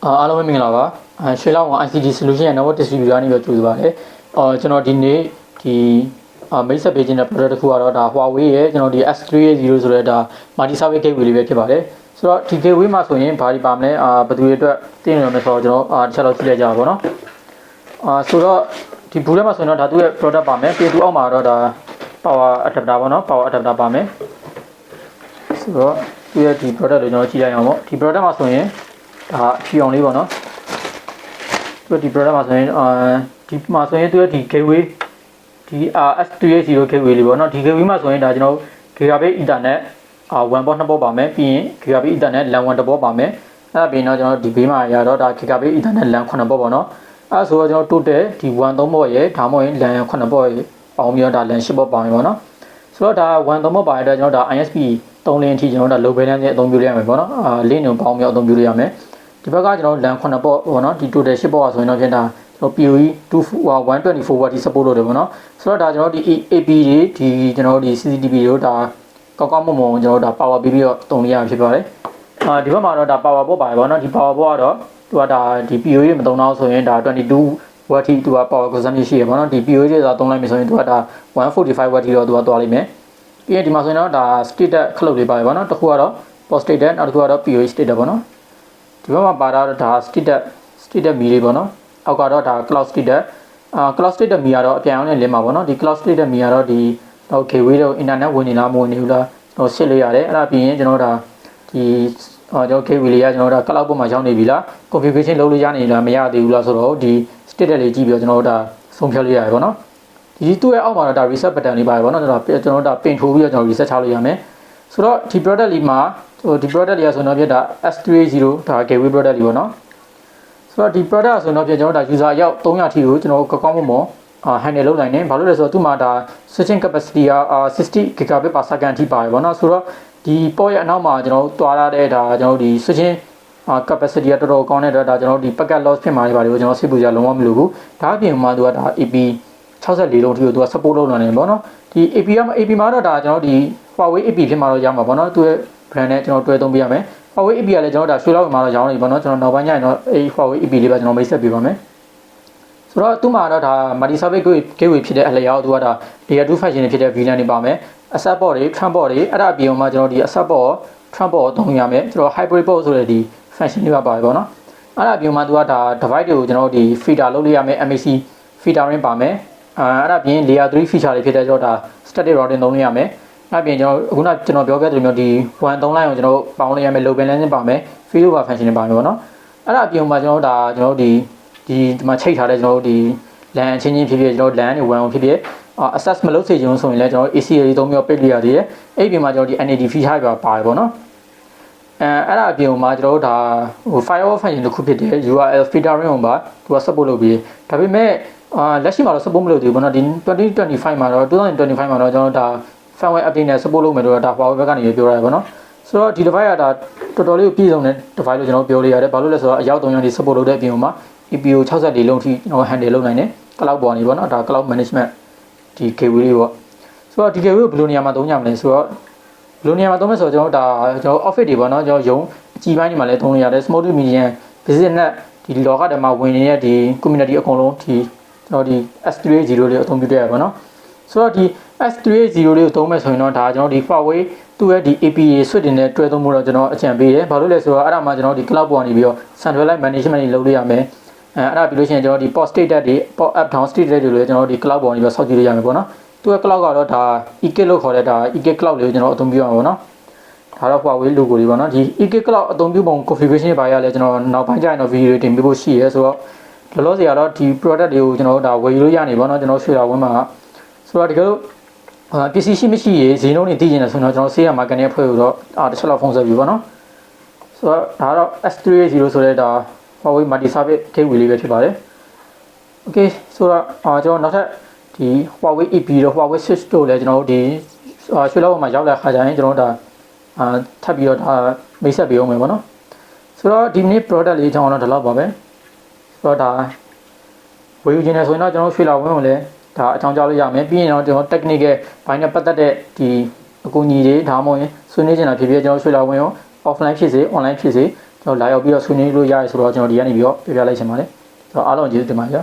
အားလုံးပဲမင်္ဂလာပါရွှေလောက်ဝ ICT solution ရဲ့ network distributor ကနေပြီးကြိုဆိုပါရစေကျွန်တော်ဒီနေ့ဒီမိတ်ဆက်ပေးခြင်းတဲ့ product တစ်ခုကတော့ဒါ Huawei ရဲ့ကျွန်တော်ဒီ S380 ဆိုတဲ့ဒါ multi service gateway လေးပဲဖြစ်ပါတယ်ဆိုတော့ဒီ gateway မှာဆိုရင်ဘာဒီပါမလဲဘယ်သူတွေအတွက်သိနေရမလဲဆိုတော့ကျွန်တော်တစ်ချက်လောက်ကြည့်လိုက်ကြပါဘောနော်ဆိုတော့ဒီဘူးထဲမှာဆိုရင်တော့ဒါသူ့ရဲ့ product ပါမယ်ပြည်သူအောက်မှာတော့ဒါ power adapter ပေါ့နော် power adapter ပါမယ်ဆိုတော့သူ့ရဲ့ဒီ product ကိုကျွန်တော်ကြည့်လိုက်အောင်ပေါ့ဒီ product မှာဆိုရင်ဒါဖြီအောင်လေးပေါ့နော်သူဒီ product မှာဆိုရင်ဒီမှာဆိုရင်သူရဲ့ဒီ gateway ဒီ S380 gateway လေးပေါ့နော်ဒီ gateway မှာဆိုရင်ဒါကျွန်တော် gigabit ethernet 1 port 2 port ပါမယ်ပြီးရင် gigabit ethernet LAN 1 port ပါမယ်အဲ့ဒါပြီးတော့ကျွန်တော်ဒီဘေးမှာရတော့ဒါ gigabit ethernet LAN 9 port ပေါ့နော်အဲ့ဆိုတော့ကျွန်တော် total ဒီ1 3 port ရဲ့ဒါမှမဟုတ်ရင် LAN 9 port ရဲ့ပေါင်းပြီးတော့ဒါ LAN 10 port ပါမယ်ပေါ့နော်ဆိုတော့ဒါ1 3 port ပါရတဲ့ကျွန်တော်ဒါ ISP 3 lane အထိကျွန်တော်ဒါ low balance နဲ့အသုံးပြုရမယ်ပေါ့နော်lane ကိုပေါင်းပြီးတော့အသုံးပြုရမယ်ဒီဘက်ကကျွန်တော် LAN 9 port ပေါ့နော်ဒီ total 10 port ဆိုရင်တော့ပြန်ဒါကျွန်တော် PoE 124 watt ဒီ support လုပ်တယ်ပေါ့နော်ဆိုတော့ဒါကျွန်တော်ဒီ AP တွေဒီကျွန်တော်ဒီ CCTV တို့ဒါကောက်ကောက်မုံမုံကျွန်တော်ဒါ power ပြီးတော့တုံရရဖြစ်ပါတယ်ဒီဘက်မှာတော့ဒါ power port ပါတယ်ပေါ့နော်ဒီ power port ကတော့သူကဒါဒီ PoE မသုံးတော့ဆိုရင်ဒါ22 watt ထိသူက power consumption ရှိရပေါ့နော်ဒီ PoE တွေသာသုံးလိုက်မယ်ဆိုရင်သူကဒါ145 watt ထိတော့သူကသွားလိမ့်မယ်ပြီးရင်ဒီမှာဆိုရင်တော့ဒါ status ခလုတ်လေးပါတယ်ပေါ့နော်တစ်ခုကတော့ post status နောက်တစ်ခုကတော့ PoE status ပေါ့နော်ဒီဘက်မှာပါတော့ဒါ status မီလေးပေါ့နော်အောက်ကတော့ဒါ cloud status cloud status မီကတော့အပြန်အောင်နဲ့လင်းမှာပေါ့နော်ဒီ cloud status မီကတော့ဒီတော့ gateway တော့ internet ဝင်နေလားမဝင်နေဘူးလားကျွန်တော်စစ်လို့ရတယ်အဲ့ဒါပြီးရင်ကျွန်တော်ဒါဒီကျွန်တော် gateway လေးကကျွန်တော်ဒါ cloud ပေါ်မှာရောက်နေပြီလား configuration လုပ်လို့ရနေလားမရသေးဘူးလားဆိုတော့ဒီ status လေးကြည့်ပြီးတော့ကျွန်တော်ဒါဆုံးဖြတ်လို့ရတယ်ပေါ့နော်ဒီသူ့ရဲ့အောက်မှာတော့ဒါ reset button လေးပါတယ်ပေါ့နော်ကျွန်တော်ဒါပင်ထိုးပြီးတော့ကျွန်တော် reset ချလို့ရမယ်ဆိုတော့ဒီ product လေးမှာဒီ product လေးကဆိုတော့ပြဒါ S380 ဒါ gateway product လေးပေါ့နော်ဆိုတော့ဒီ product ဆိုတော့ပြကျွန်တော်ဒါ user ရောက်300 ထိကိုကျွန်တော်ကောင်းမွန် handle လုပ်နိုင်တယ်ဘာလို့လဲဆိုတော့သူ့မှာဒါ switching capacity က60 gigabit per second ထိပါတယ်ပေါ့နော်ဆိုတော့ဒီ port ရဲ့အနောက်မှာကျွန်တော်တွားရတဲ့ဒါကျွန်တော်ဒီ switching capacity ကတော်တော်ကောင်းတဲ့အတွက်ဒါကျွန်တော်ဒီ packet loss ဖြစ်မှာတွေပါတယ်ကျွန်တော်စိတ်ပူကြလုံးဝမလိုဘူးဒါအပြင်မှာသူကဒါ AP 64လုံးထိကိုသူက support လုပ်နိုင်တယ်ပေါ့နော်ဒီ AP မှာတော့ဒါကျွန်တော်ဒီ Huawei AP ဖြစ်မှာတော့ရမှာပေါ့နော်သူရဲ့ brand နဲ့ကျွန်တော်တွဲသုံးပေးရမယ် Huawei AP ကလည်းကျွန်တော်ဒါရွှေလောက်မှာတော့ရောင်းနေပေါ့နော်ကျွန်တော်နောက်ပိုင်းကျရင်တော့အဲ Huawei AP လေးပဲကျွန်တော်မိတ်ဆက်ပေးပါမယ်ဆိုတော့သူ့မှာတော့ဒါ multi service gateway ဖြစ်တဲ့အလျောက်သူကဒါ layer 2 function တွေဖြစ်တဲ့ VLAN တွေပါမယ် asset port တွေ trunk port တွေအဲ့ဒါအပြင်မှာကျွန်တော်ဒီ asset port trunk port သုံးရမယ်ကျွန်တော် hybrid port ဆိုတဲ့ဒီ function တွေပါပါတယ်ပေါ့နော်အဲ့ဒါအပြင်မှာသူကဒါ device တွေကိုကျွန်တော်ဒီ filter လုပ်လို့ရမယ် MAC filtering ပါမယ်အဲ့ဒါပြင် layer 3 feature တွေဖြစ်တဲ့ကျွန်တော်ဒါ static routing သုံးလို့ရမယ်အဲ့ပြင်ကျွန်တော်ပြောခဲ့တဲ့မျိုးဒီ1 3 line ကိုကျွန်တော်ပေါင်းလို့ရမယ် load balance ပါမယ် failover function တွေပါမယ်ပေါ့နော်အဲ့ဒါအပြင်မှာကျွန်တော်ဒါကျွန်တော်ဒီမှာချိတ်ထားတဲ့ကျွန်တော်ဒီ LAN ချင်းချင်းဖြစ်ဖြစ်ကျွန်တော် LAN တွေ1ဖြစ်ဖြစ်access မလုပ်စေချင်ဘူးဆိုရင်လည်းကျွန်တော် ACA သုံးပြီးတော့ပိတ်လို့ရသေးတယ်အဲ့ဒီမှာကျွန်တော်ဒီ NAT feature တွေပါတယ်ပေါ့နော်အဲ့ဒါအပြင်မှာကျွန်တော်တို့ဒါFirewall function တစ်ခုဖြစ်တဲ့ URL filtering ကိုပါသူက support လုပ်ပြီးဒါပေမဲ့လက်ရှိမှာတော့ support မလုပ်သေးဘူးပေါ့နော်ဒီ2025မှာတော့2025မှာတော့ကျွန်တော်ဒါ firmware update နဲ့ support လုပ်မယ်လို့ဒါ Huawei ဘက်ကနေပြောရတယ်ပေါ့နော်ဆိုတော့ဒီ device ကဒါတော်တော်လေးကိုပြည့်စုံတဲ့ device လို့ကျွန်တော်ပြောလို့ရတယ်ဘာလို့လဲဆိုတော့အရောက်300ဒီ support လုပ်တဲ့အပြင်မှာ EPO 64လုံးထိကျွန်တော် handle လုပ်နိုင်တယ် cloud ပေါ်နေပေါ့နော်ဒါ cloud management ဒီ gateway လေးပေါ့ဆိုတော့ဒီ gateway ကိုဘယ်လိုနေရာမှာသုံးကြမလဲဆိုတော့ဘယ်လိုနေရာမှာသုံးမလဲဆိုတော့ကျွန်တော်ဒါကျွန်တော် office တွေပေါ့နော်ကျွန်တော်ရုံးအကြီးပိုင်းတွေမှာလည်းသုံးလို့ရတယ် small to medium business နဲ့ဒီလောကထဲမှာဝင်နေတဲ့ဒီ community အကုန်လုံးဒီကျွန်တော်ဒီ S380 လေးအသုံးပြုရပါတော့ဆိုတော့ဒီ S380 လေးကိုသုံးမယ်ဆိုရင်တော့ဒါကျွန်တော်ဒီ Huawei သူ့ရဲ့ဒီ APA switch တွေနဲ့တွဲသုံးမှုတော့ကျွန်တော်အကြံပေးတယ်ဘာလို့လဲဆိုတော့အဲ့ဒါမှကျွန်တော်ဒီ cloud ပေါ်နေပြီးတော့ centralized management တွေလုပ်လို့ရမယ်အဲ့ဒါပြီးလို့ရှိရင်ကျွန်တော်ဒီ post status တွေ port up down status တွေလည်းကျွန်တော်ဒီ cloud ပေါ်နေပြီးတော့စောင့်ကြည့်လို့ရမယ်ပေါ့နော်သူ့ရဲ့ cloud ကတော့ဒါ eKit လို့ခေါ်တဲ့ဒါ eKit cloud လေးကိုကျွန်တော်အသုံးပြုရမှာပေါ့နော်ဒါတော့ Huawei logo လေးပေါ့နော်ဒီ eKit cloud အသုံးပြုပုံ configuration တွေပါရလဲကျွန်တော်နောက်ပိုင်းကျရင်တော့ video တင်ပြဖို့ရှိရဲဆိုတော့လောလောဆယ်ကတော့ဒီ product တွေကိုကျွန်တော်ဒါဝယ်ယူလို့ရနေပေါ့နော်ကျွန်တော်ရွှေလာဝင်းမှာဆိုတော့ဒီကလို့ပစ္စည်းရှိမရှိရေဈေးနှုန်းတွေသိကျင်တယ်ဆိုတော့ကျွန်တော်ဆေးရမှာကနေဖွဲ့လို့တော့တစ်ချက်လောက်ဖုန်းဆက်ပြီပေါ့နော်ဆိုတော့ဒါတော့ S380 ဆိုတဲ့ဒါ Huawei multi service gateway လေးပဲဖြစ်ပါတယ် okay ဆိုတော့ကျွန်တော်နောက်ထပ်ဒီ Huawei EP တော့ Huawei switch တို့လည်းကျွန်တော်တို့ဒီရွှေလောက်မှာရောက်လာခါကြရင်ကျွန်တော်တို့ဒါထပ်ပြီးတော့ဒါမိတ်ဆက်ပေးအောင်မယ်ပေါ့နော်ဆိုတော့ဒီနေ့ product လေးကျွန်တော်တော့ဒီလောက်ပါပဲဆိုတော့ဒါဝယ်ယူခြင်းနဲ့ဆိုရင်တော့ကျွန်တော်ရွှေလောက်ဝင်းကိုလည်းဒါအကြောင်းကြားလို့ရမယ်ပြီးရင်တော့ကျွန်တော် technical ဘိုင်းနဲ့ပတ်သက်တဲ့ဒီအကူအညီတွေဒါမှမဟုတ်ရင်ဆွေးနွေးချင်တာဖြစ်ဖြစ်ကျွန်တော်ရွှေလောက်ဝင်းရော offline ဖြစ်စေ online ဖြစ်စေ ကျွန်တော်လာရောက်ပြီးတော့ဆွေးနွေးလို့ရတယ်ဆိုတော့ကျွန်တော်ဒီကနေပြီးတော့ပြပြလိုက်ချင်ပါတယ်ဆိုတော့အားလုံးကျေးဇူးတင်ပါတယ်ဗျာ